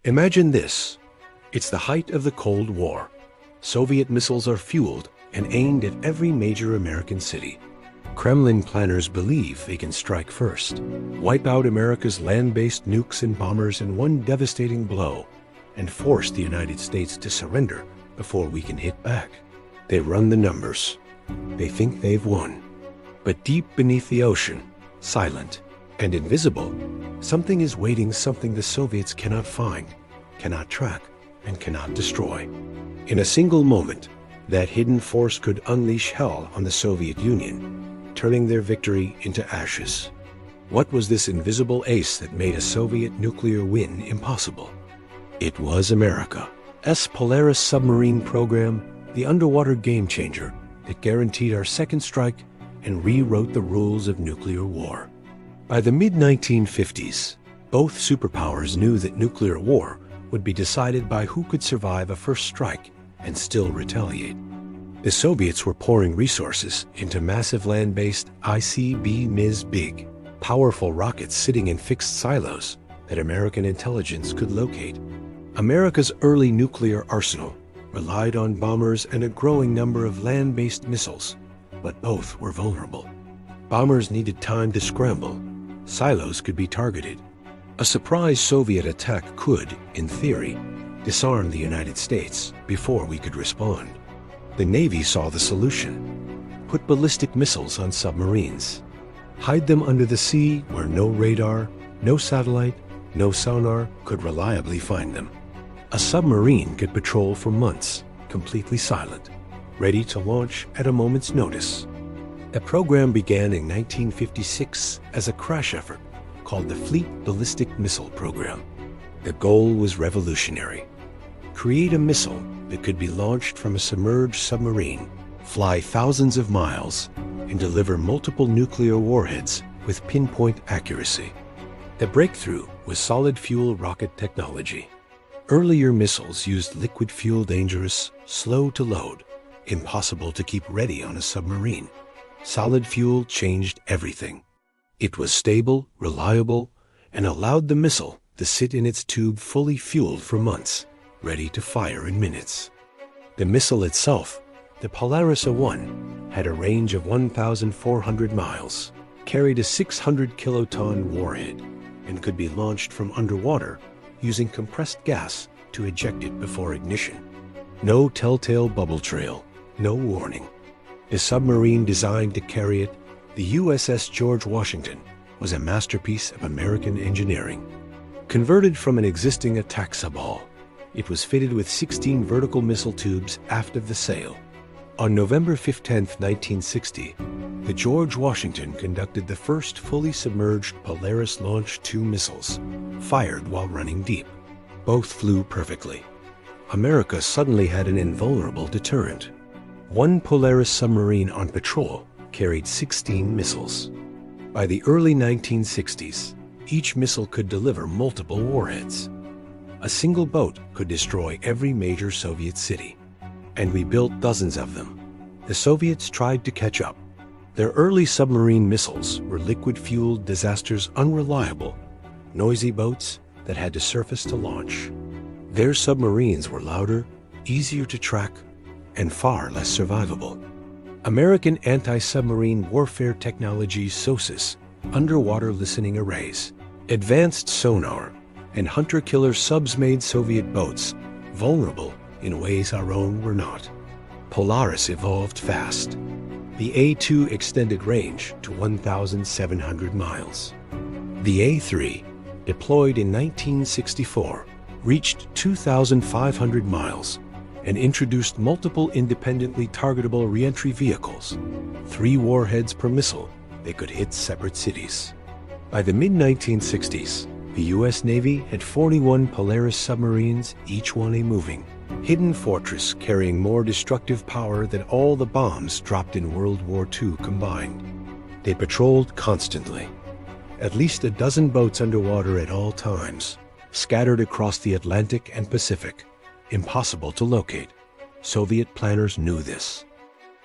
Imagine this. It's the height of the Cold War. Soviet missiles are fueled and aimed at every major American city. Kremlin planners believe they can strike first, wipe out America's land-based nukes and bombers in one devastating blow, and force the United States to surrender before we can hit back. They run the numbers. They think they've won. But deep beneath the ocean, silent and invisible, something is waiting, something the Soviets cannot find, cannot track, and cannot destroy. In a single moment, that hidden force could unleash hell on the Soviet Union, turning their victory into ashes. What was this invisible ace that made a Soviet nuclear win impossible? It was America's Polaris submarine program, the underwater game-changer that guaranteed our second strike and rewrote the rules of nuclear war. By the mid-1950s, both superpowers knew that nuclear war would be decided by who could survive a first strike and still retaliate. The Soviets were pouring resources into massive land-based ICBMs, big, powerful rockets sitting in fixed silos that American intelligence could locate. America's early nuclear arsenal relied on bombers and a growing number of land-based missiles, but both were vulnerable. Bombers needed time to scramble. Silos could be targeted. A surprise Soviet attack could, in theory, disarm the United States before we could respond. The Navy saw the solution. Put ballistic missiles on submarines. Hide them under the sea where no radar, no satellite, no sonar could reliably find them. A submarine could patrol for months, completely silent, ready to launch at a moment's notice. The program began in 1956 as a crash effort called the Fleet Ballistic Missile Program. The goal was revolutionary. Create a missile that could be launched from a submerged submarine, fly thousands of miles, and deliver multiple nuclear warheads with pinpoint accuracy. The breakthrough was solid fuel rocket technology. Earlier missiles used liquid fuel, dangerous, slow to load, impossible to keep ready on a submarine. Solid fuel changed everything. It was stable, reliable, and allowed the missile to sit in its tube fully fueled for months, ready to fire in minutes. The missile itself, the Polaris A-1, had a range of 1,400 miles, carried a 600-kiloton warhead, and could be launched from underwater using compressed gas to eject it before ignition. No telltale bubble trail, no warning. The submarine designed to carry it, the USS George Washington, was a masterpiece of American engineering. Converted from an existing attack subhull, it was fitted with 16 vertical missile tubes aft of the sail. On November 15, 1960, the George Washington conducted the first fully submerged Polaris launched 2 missiles, fired while running deep. Both flew perfectly. America suddenly had an invulnerable deterrent. One Polaris submarine on patrol carried 16 missiles. By the early 1960s, each missile could deliver multiple warheads. A single boat could destroy every major Soviet city. And we built dozens of them. The Soviets tried to catch up. Their early submarine missiles were liquid-fueled disasters, unreliable, noisy boats that had to surface to launch. Their submarines were louder, easier to track, and far less survivable. American anti-submarine warfare technology SOSUS, underwater listening arrays, advanced sonar, and hunter-killer subs made Soviet boats vulnerable in ways our own were not. Polaris evolved fast. The A-2 extended range to 1,700 miles. The A-3, deployed in 1964, reached 2,500 miles and introduced multiple independently targetable reentry vehicles, 3 warheads per missile that could hit separate cities. By the mid-1960s, the U.S. Navy had 41 Polaris submarines, each one a moving, hidden fortress carrying more destructive power than all the bombs dropped in World War II combined. They patrolled constantly. At least a dozen boats underwater at all times, scattered across the Atlantic and Pacific, impossible to locate. Soviet planners knew this.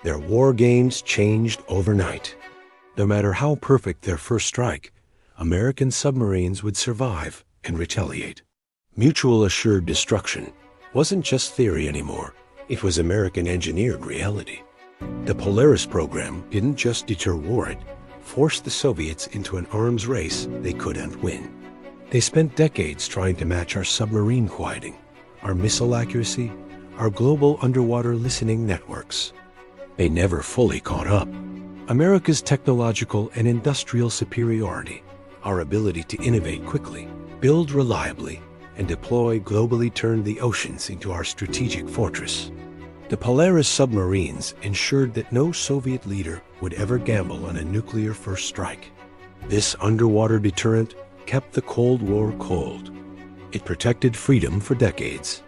Their war games changed overnight. No matter how perfect their first strike, American submarines would survive and retaliate. Mutual assured destruction wasn't just theory anymore. It was American-engineered reality. The Polaris program didn't just deter war, it forced the Soviets into an arms race they couldn't win. They spent decades trying to match our submarine quieting, our missile accuracy, our global underwater listening networks. They never fully caught up. America's technological and industrial superiority, our ability to innovate quickly, build reliably, and deploy globally turned the oceans into our strategic fortress. The Polaris submarines ensured that no Soviet leader would ever gamble on a nuclear first strike. This underwater deterrent kept the Cold War cold. It protected freedom for decades.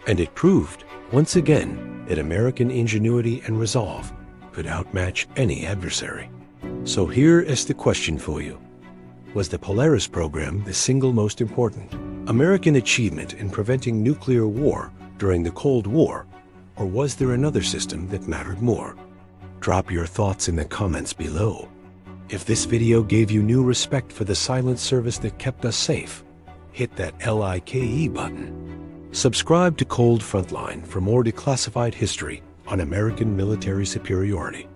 And it proved, once again, that American ingenuity and resolve could outmatch any adversary. So here is the question for you. Was the Polaris program the single most important American achievement in preventing nuclear war during the Cold War, or was there another system that mattered more? Drop your thoughts in the comments below. If this video gave you new respect for the silent service that kept us safe, hit that LIKE button. Subscribe to Cold Frontline for more declassified history on American military superiority.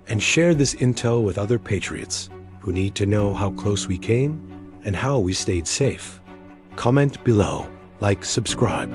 And share this intel with other patriots who need to know how close we came and how we stayed safe. Comment below, like, subscribe.